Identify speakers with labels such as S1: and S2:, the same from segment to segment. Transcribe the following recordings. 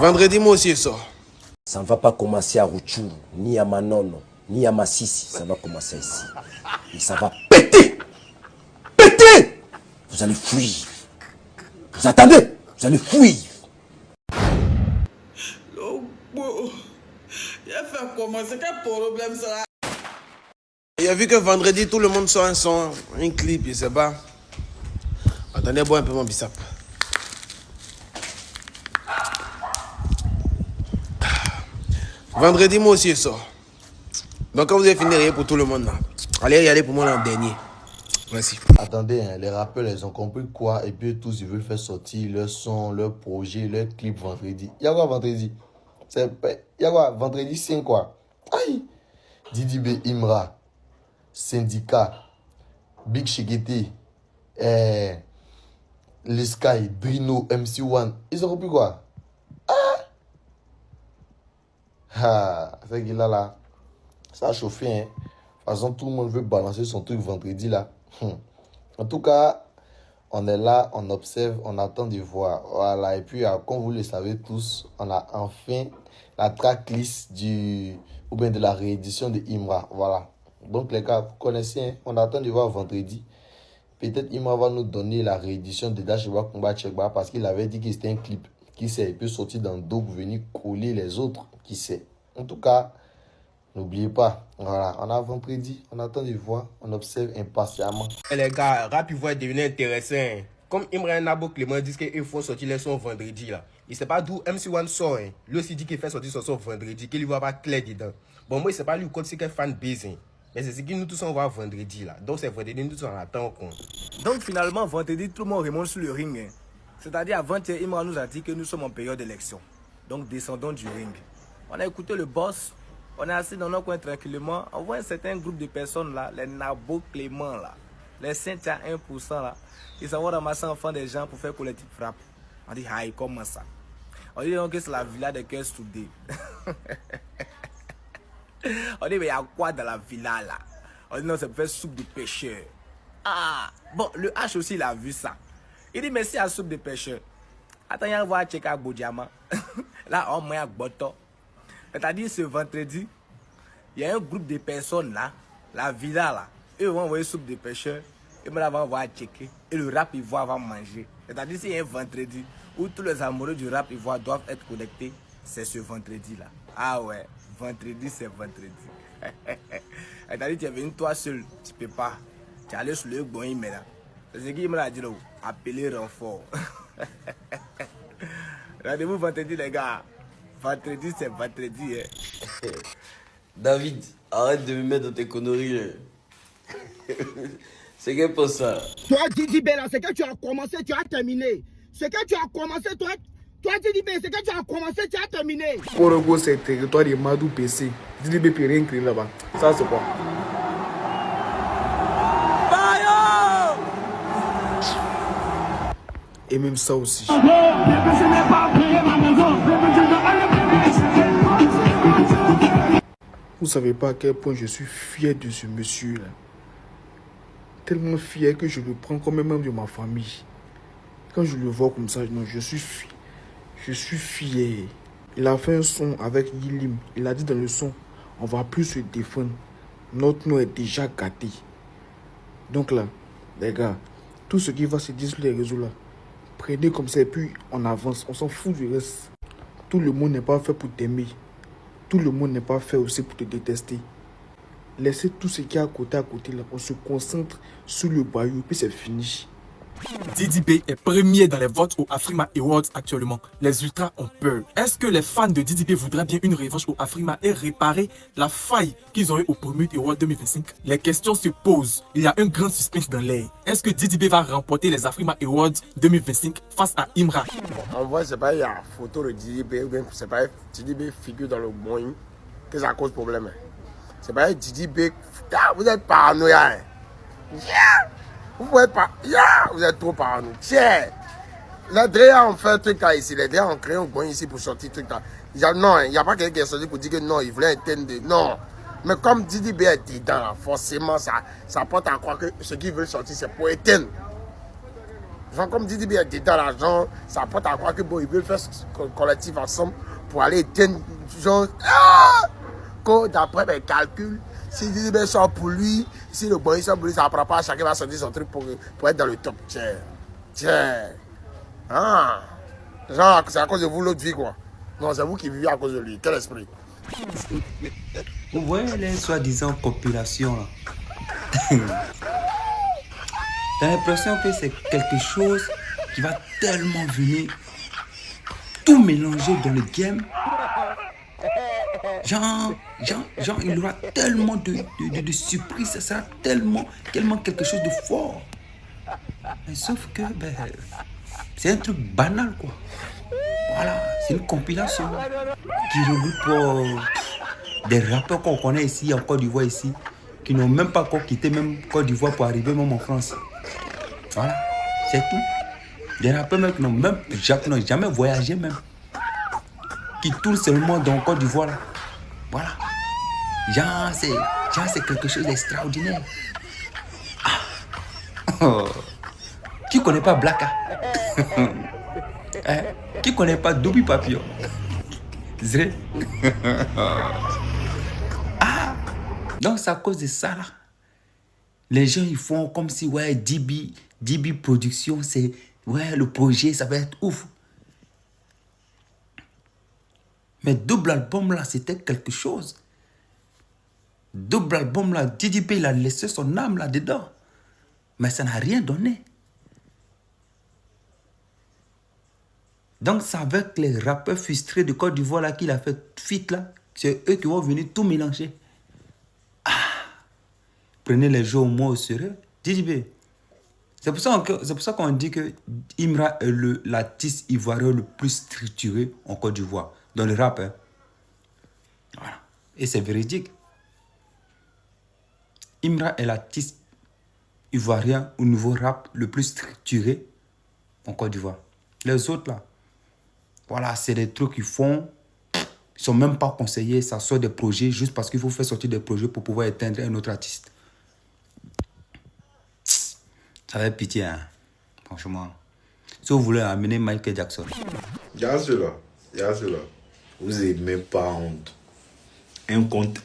S1: Vendredi, moi aussi, ça.
S2: Ça ne va pas commencer à Rouchou, ni à Manono, ni à Massissi. Ça va commencer ici. Et ça va péter. Péter. Vous allez fuir. Vous attendez. Vous allez fuir.
S3: Il a fait comment? C'est quel problème ça?
S1: Il a vu que vendredi, tout le monde sort un son, un clip, je sais pas. Attendez, bois un peu mon bissap. Vendredi, moi aussi, ça. Donc, quand vous avez fini, rien pour tout le monde, là. Allez y aller pour moi l'an dernier. Merci.
S4: Attendez, hein, les rappeurs, ils ont compris quoi? Et puis tous, ils veulent faire sortir leur son, leur projet, leur clip vendredi. Il y a quoi vendredi? Il y a quoi? Vendredi 5 quoi? Aïe! Didi B, Imra, Syndicat, Big Shigete, Les Sky, Brino, MC1. Ils ont compris quoi? Ah, c'est qu'il a là. Ça a chauffé, hein. De toute façon, tout le monde veut balancer son truc vendredi là. En tout cas, on est là, on observe, on attend de voir. Voilà. Et puis, comme vous le savez tous, on a enfin la tracklist ou bien de la réédition de Imra. Voilà. Donc, les gars, vous connaissez, hein? On attend de voir vendredi. Peut-être Imra va nous donner la réédition de Dasheba Combat Chekba parce qu'il avait dit que c'était un clip. Qui sait, il peut sortir dans Doug, venir coller les autres. Qui sait. En tout cas, n'oubliez pas, voilà, on a vendredi, on attend de voir, on observe impatiemment.
S1: Et les gars, rap, ils vont devenir intéressants. Comme Imran Nabo Clément dit qu'il faut sortir les sons vendredi là. Il sait pas d'où MC1 sort. Hein. Lui aussi dit qu'il fait sortir son son vendredi, qu'il ne va pas clair dedans. Bon, moi, c'est pas lui qui est fan base. Hein. Mais c'est ce que nous tous on va vendredi là. Donc c'est vendredi, nous tous on attend.
S5: Donc finalement, vendredi, tout le monde remonte sur le ring. Hein. C'est-à-dire, avant-hier, Imran nous a dit que nous sommes en période d'élection. Donc descendons du ring. On a écouté le boss. On est assis dans nos coins tranquillement. On voit un certain groupe de personnes là, les Nabo Clément là, les Saints à 1% là. Ils s'en vont ramasser enfants des gens pour faire collectif frappe. On dit, aïe, comment ça? On dit donc que c'est la villa de Cœurs Soudés. On dit, mais il y a quoi dans la villa là? On dit, non, c'est pour faire soupe de pêcheurs. Ah, bon, le H aussi, il a vu ça. Il dit, merci à soupe de pêcheurs. Attends, il y a un voir checker à Bodiama. Là, on m'a boto. C'est-à-dire, ce vendredi, il y a un groupe de personnes là, la villa là, eux vont envoyer soupe de pêcheurs, et me vont voir checker, et le rap ivoire va manger. C'est-à-dire, c'est un vendredi où tous les amoureux du rap ivoire doivent être connectés, c'est ce vendredi là. Ah ouais, vendredi, c'est vendredi. C'est-à-dire, tu es venu toi seul, tu peux pas. Tu es allé sur le bon email là. C'est ce qu'il me l'a dit là, appeler renfort. Rendez-vous vendredi, les gars. Vendredi, c'est vendredi. Hein.
S6: David, arrête de me mettre dans tes conneries. C'est quoi pour ça?
S7: Toi, Didi Bella, c'est que tu as commencé, tu as terminé. C'est que tu as commencé, toi Didi Bella, c'est que tu as commencé, tu as terminé.
S8: Porogo, c'est le territoire de Madou PC. Didi Bella peut rien créer là-bas. Ça, c'est quoi? Et même ça aussi. Vous savez pas à quel point je suis fier de ce monsieur-là. Tellement fier que je le prends comme un membre de ma famille. Quand je le vois comme ça, non, je suis fier. Il a fait un son avec Yilim. Il a dit dans le son, on va plus se défendre. Notre nom est déjà gâté. Donc là, les gars, tout ce qui va se dire sur les réseaux là, prenez comme ça et puis on avance. On s'en fout du reste. Tout le monde n'est pas fait pour t'aimer. Tout le monde n'est pas fait aussi pour te détester. Laissez tout ce qui est à côté là. On se concentre sur le bayou puis c'est fini.
S9: Didi B est premier dans les votes aux Afrima Awards actuellement. Les ultras ont peur. Est-ce que les fans de Didi B voudraient bien une revanche aux Afrima et réparer la faille qu'ils ont eu au premier Award 2025? Les questions se posent. Il y a un grand suspense dans l'air. Est-ce que Didi B va remporter les Afrima Awards 2025 face à Imra?
S10: En vrai, c'est pas il y a photo de Didi B ou bien c'est pas Didi B figure dans le Boeing que ça cause problème. C'est pas Didi B. Vous êtes paranoïa. Vous pouvez pas. Vous êtes trop parano. Tiens. Les Drea ont fait un truc là ici. Les Drea ont créé un bon ici pour sortir truc là. Non, il n'y a pas quelqu'un qui est sorti pour dire que non, il voulait éteindre. Non. Mais comme Didi B est dedans, forcément, ça porte à croire que ce qu'ils veulent sortir, c'est pour éteindre. Genre, comme Didi B est dedans l'argent, ça porte à croire que bon, ils veulent faire ce collectif ensemble pour aller éteindre. Genre, d'après mes calculs, si Didi B sort pour lui, si le boy sort pour lui, ça ne prend pas, chacun va sortir son truc pour être dans le top. Tiens. Ah. Genre, c'est à cause de vous l'autre vie, quoi. Non, c'est vous qui vivez à cause de lui. Quel esprit.
S11: Vous voyez les soi-disant compilations là. T'as l'impression que c'est quelque chose qui va tellement venir tout mélanger dans le game. Genre, il y aura tellement de surprises, ça sera tellement quelque chose de fort. Mais sauf que, ben, c'est un truc banal, quoi. Voilà, c'est une compilation qui regroupe des rappeurs qu'on connaît ici, en Côte d'Ivoire, ici, qui n'ont même pas encore quitté même Côte d'Ivoire pour arriver même en France. Voilà, c'est tout. Des rappeurs même qui n'ont jamais voyagé même. Qui tournent seulement dans Côte d'Ivoire. Là. Voilà. Genre, c'est quelque chose d'extraordinaire. Ah. Oh. Qui connaît pas Blacka? Hein? Qui connaît pas Doubi Papillon? Zré. Ah. Donc, c'est à cause de ça, là. Les gens, ils font comme si, ouais, DB Production, c'est, ouais, le projet, ça va être ouf. Mais double album, là, c'était quelque chose. Double album, là, Didi B, il a laissé son âme là-dedans. Mais ça n'a rien donné. Donc, c'est avec les rappeurs frustrés de Côte d'Ivoire, là, qu'il a fait feat, là. C'est eux qui vont venir tout mélanger. Ah! Prenez les jeux au moins au sérieux. Didi B. C'est pour ça qu'on dit que Imra est l'artiste ivoirien le plus structuré en Côte d'Ivoire. Dans le rap. Hein. Voilà. Et c'est véridique. Imra est l'artiste ivoirien au niveau rap le plus structuré en Côte d'Ivoire. Les autres là, voilà, c'est des trucs qu'ils font. Ils ne sont même pas conseillés. Ça sort des projets juste parce qu'il faut faire sortir des projets pour pouvoir éteindre un autre artiste. Ça va être pitié, hein. Franchement. Si vous voulez amener Michael Jackson.
S12: Il y a cela. Vous n'avez même pas honte. Un contre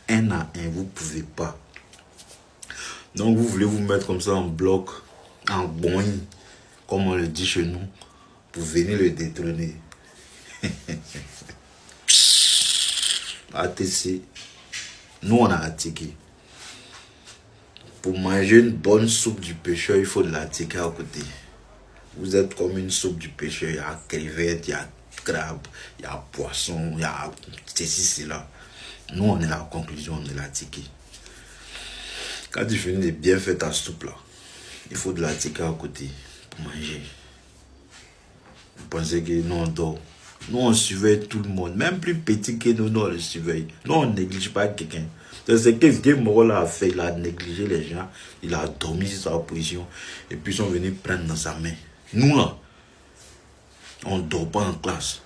S12: un à un, vous ne pouvez pas. Donc vous voulez vous mettre comme ça en bloc, en boing, comme on le dit chez nous, pour venir le détrôner. ATC, nous on a attiqué. Pour manger une bonne soupe du pêcheur, il faut de l'attiquer à côté. Vous êtes comme une soupe du pêcheur, il y a crevettes, il y a crabe, il y a poisson, il y a ceci, cela. Nous, on est la conclusion de la tiki. Quand tu finis de bien faire ta soupe là, il faut de la tiki à côté pour manger. Vous pensez que nous on dort? Nous on surveille tout le monde, même plus petit que nous, on le surveille. Nous on ne néglige pas quelqu'un. C'est ce que Game Moro a fait, il a négligé les gens, il a dormi sur sa position et puis ils sont venus prendre dans sa main. Nous là, on ne dort pas en classe.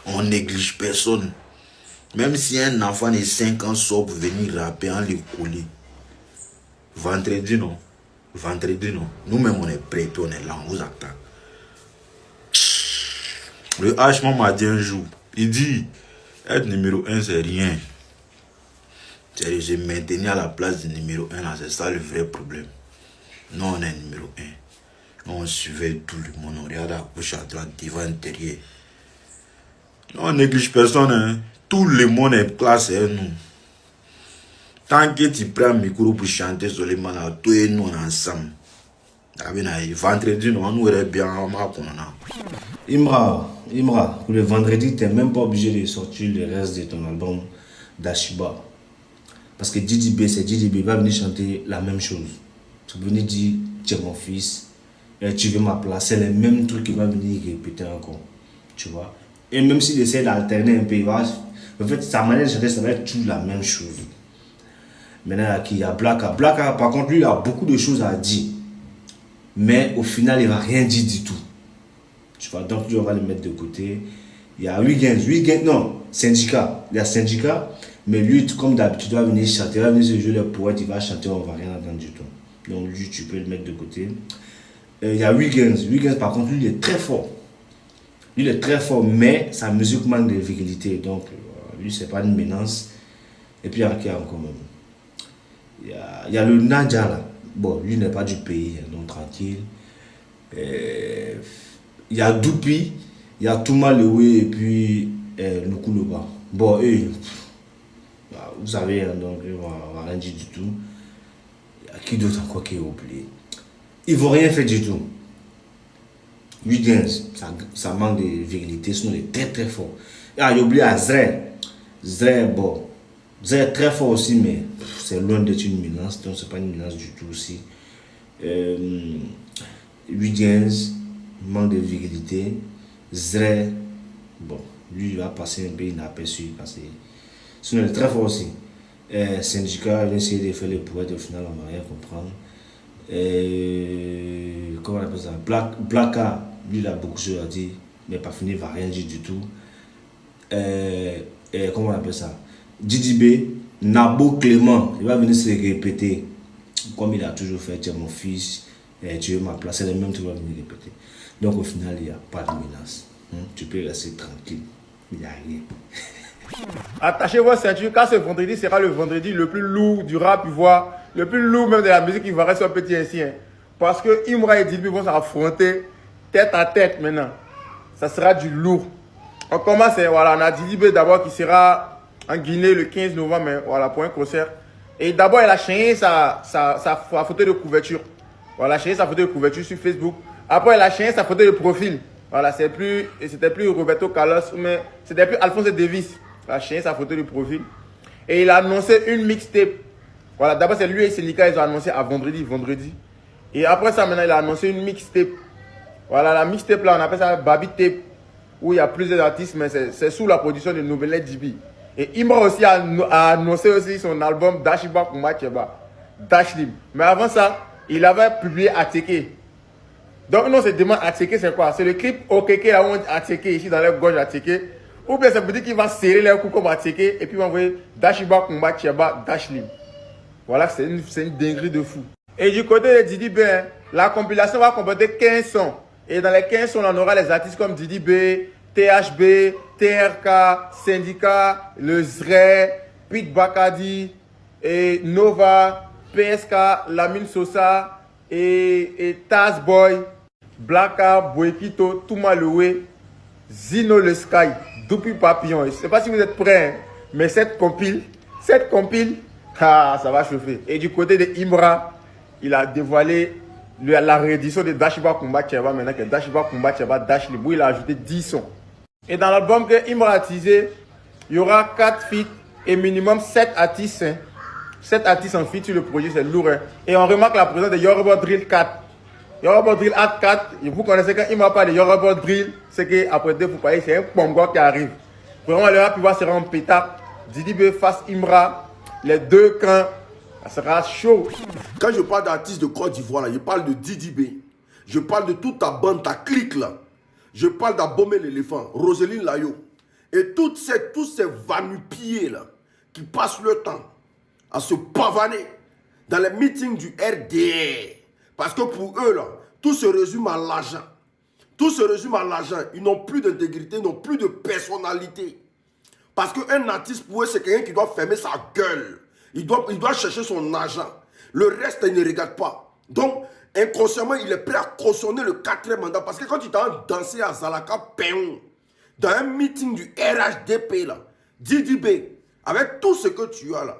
S12: On néglige personne. Même si un enfant de 5 ans sort pour venir rapper, on les coller. Vendredi non. Nous-mêmes on est prêts, puis on est là, on vous attend. Le H m'a dit un jour, il dit, être numéro 1 c'est rien. C'est de se maintenir à la place du numéro 1 là, c'est ça le vrai problème. Nous on est numéro 1. Nous on surveille tout le monde, on regarde à gauche, à droite, devant, derrière. Nous on néglige personne, hein. Tout le monde est classé, nous. Tant que tu prends un micro pour chanter sur les mains, toi et nous on est ensemble. Vendredi, nous on est bien, on a.
S13: Imra, pour le vendredi, tu n'es même pas obligé de sortir le reste de ton album d'Ashiba. Parce que Didi B, c'est Didi B, va venir chanter la même chose. Tu vas venir dire, tu es mon fils, tu veux ma place, c'est les mêmes trucs qu'il va venir répéter encore. Tu vois. Et même s'il essaie d'alterner un peu, en fait, sa manière de chanter, ça va être toujours la même chose. Maintenant, il y a Blacka. Blacka, par contre, lui, il a beaucoup de choses à dire. Mais au final, il ne va rien dire du tout. Tu vois, donc lui, on va le mettre de côté. Il y a Weekend, non, Syndicat. Il y a Syndicat, mais lui, comme d'habitude, il va venir chanter, il va venir se jouer le poète, il va chanter, on ne va rien entendre du tout. Donc lui, tu peux le mettre de côté. Il y a Wiggins. Wiggins, par contre, lui, il est très fort. Lui, il est très fort, mais sa musique manque de virilité. Donc, lui, c'est pas une menace. Et puis, il y a qui encore même. Il y a le Nadja, là. Bon, lui n'est pas du pays, donc tranquille. Il y a Doupi, il y a Touma Lewe et puis Nukuluba. Bon, eux, vous savez, donc, on va rien dire du tout. Il y a qui d'autre encore qui est oublié? Ils ne vont rien faire du tout. Wiggins, ça manque de virilité, sinon il est très très fort. Ah, j'ai oublié Zre. Zre, bon. Zre est très fort aussi, mais c'est loin d'être une menace, donc c'est pas une menace du tout aussi. Wiggins, manque de virilité. Zre, bon, lui il va passer un peu inaperçu parce que sinon il est très fort aussi. Syndicat, il a essayé de faire les poètes, au final on va rien comprendre. Comment on appelle ça? Blacka, lui il a beaucoup de choses à dire, mais pas fini, il va rien dire du tout. Comment on appelle ça? DDB, Nabo Clément, il va venir se répéter comme il a toujours fait. Tu es mon fils, tu veux ma place, c'est le même truc, il va venir répéter. Donc au final il n'y a pas de menace, tu peux rester tranquille, il n'y a rien.
S8: Attachez vos ceintures car ce vendredi sera le vendredi le plus lourd du rap ivoire, le plus lourd même de la musique ivoirienne sur un petit ancien. Parce que Imra et Didibé vont s'affronter tête à tête maintenant. Ça sera du lourd. On commence, voilà, on a Didibé d'abord qui sera en Guinée le 15 novembre, voilà, pour un concert. Et d'abord, il a changé sa photo de couverture. Voilà, changé sa photo de couverture sur Facebook. Après, il a changé sa photo de profil. Voilà, c'était plus Roberto Carlos, mais c'était plus Alphonse Davis. Il a changé sa photo de profil. Et il a annoncé une mixtape. Voilà, d'abord, c'est lui et Sénica, ils ont annoncé à vendredi. Et après ça, maintenant, il a annoncé une mixtape. Voilà, la mixtape, là, on appelle ça Baby Tape, où il y a plusieurs artistes, mais c'est sous la production de Nouvelle DB. Et Imra aussi a annoncé aussi son album Dashiba Kumba Cheba, Dashlim. Mais avant ça, il avait publié Ateke. Donc, non, c'est demande Ateke, c'est quoi? C'est le clip Okeke, là où on Ateke, ici dans les gorges Ateke. Ou bien ça veut dire qu'il va serrer les coups comme Ateke, et puis il va envoyer Dashiba Kumba Cheba, Dashlim. Voilà, c'est une dinguerie de fou. Et du côté de Didi B, la compilation va comporter 15 sons. Et dans les 15 sons, on aura les artistes comme Didi B, THB, TRK, Syndicat, Le Zre, Pete Bakadi, et Nova, PSK, Lamine Sosa, et Taz Boy, Blacka, Boekito, Touma Lewe, Zino Le Sky, Doupi Papillon. Je ne sais pas si vous êtes prêts, hein, mais cette compile, ça va chauffer. Et du côté de Imra, il a dévoilé la réédition de Dashiba Kumba Cheba, maintenant que Dashiba Kumba Cheba Dashlim, où il a ajouté 10 sons. Et dans l'album que Imra a teasé, il y aura 4 feats et minimum 7 artistes. 7 artistes en feat sur le projet, c'est lourd. Hein. Et on remarque la présence de Yoruba Drill 4. Yoruba Drill Act 4, et vous connaissez quand Imra parle de Yoruba Drill, c'est qu'après 2 fois, c'est un pongo qui arrive. Vraiment, le rap va se rendre pétard. Didi B face Imra, les deux camps, ça sera chaud.
S14: Quand je parle d'artistes de Côte d'Ivoire, je parle de Didi B. Je parle de toute ta bande, ta clique là. Je parle d'Abomé l'éléphant, Roseline Layo. Et tous ces va-nu-pieds là, qui passent le temps à se pavaner dans les meetings du RDR. Parce que pour eux là, tout se résume à l'argent. Tout se résume à l'argent. Ils n'ont plus d'intégrité, ils n'ont plus de personnalité. Parce qu'un artiste pour eux, c'est quelqu'un qui doit fermer sa gueule. Il doit chercher son argent. Le reste, il ne regarde pas. Donc, inconsciemment, il est prêt à cautionner le 4e mandat. Parce que quand tu t'as dansé à Zalaka Péon, dans un meeting du RHDP, là, Didi B, avec tout ce que tu as là,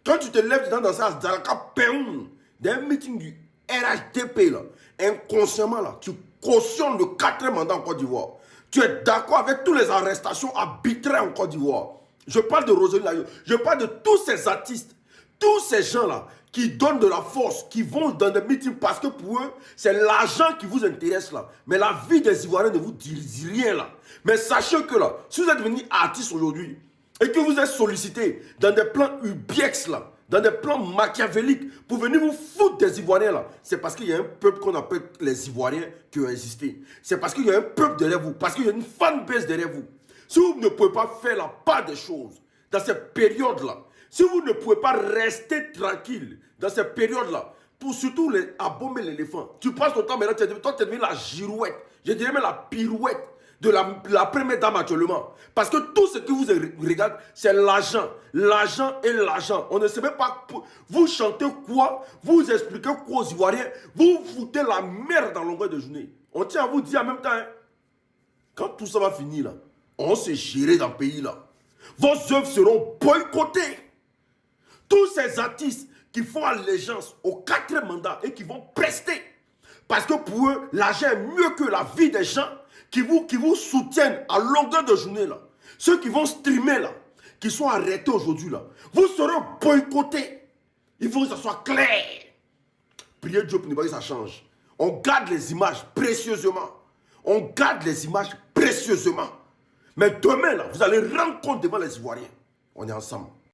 S14: quand tu te lèves, tu t'as dansé à Zalaka Péon, dans un meeting du RHDP, là, inconsciemment, là, tu cautionnes le 4e mandat en Côte d'Ivoire. Tu es d'accord avec toutes les arrestations arbitraires en Côte d'Ivoire. Je parle de Roseline Layo, je parle de tous ces artistes, tous ces gens-là qui donnent de la force, qui vont dans des meetings parce que pour eux, c'est l'argent qui vous intéresse là. Mais la vie des Ivoiriens ne vous dit rien là. Mais sachez que là, si vous êtes devenu artiste aujourd'hui et que vous êtes sollicité dans des plans UBX là, dans des plans machiavéliques pour venir vous foutre des Ivoiriens là, c'est parce qu'il y a un peuple qu'on appelle les Ivoiriens qui ont existé. C'est parce qu'il y a un peuple derrière vous, parce qu'il y a une fanbase derrière vous. Si vous ne pouvez pas faire la part des choses dans cette période là, si vous ne pouvez pas rester tranquille dans cette période-là, pour surtout les abomber l'éléphant. Tu passes ton temps maintenant, toi tu es devenu la girouette, je dirais même la pirouette de la première dame actuellement. Parce que tout ce que vous regardez, c'est l'argent. L'argent et l'argent. On ne sait même pas, vous chantez quoi, vous expliquez quoi aux Ivoiriens, vous foutez la merde dans longueur de journée. On tient à vous dire en même temps, hein, quand tout ça va finir là, on se gérer dans le pays là. Vos œuvres seront boycottées. Tous ces artistes qui font allégeance au 4e mandat et qui vont prester. Parce que pour eux, l'argent est mieux que la vie des gens qui vous soutiennent à longueur de journée là. Ceux qui vont streamer là, qui sont arrêtés aujourd'hui là, vous serez boycottés. Il faut que ça soit clair. Priez Dieu pour ne pas que ça change. On garde les images précieusement. On garde les images précieusement. Mais demain là, vous allez rendre compte devant les Ivoiriens. On est ensemble.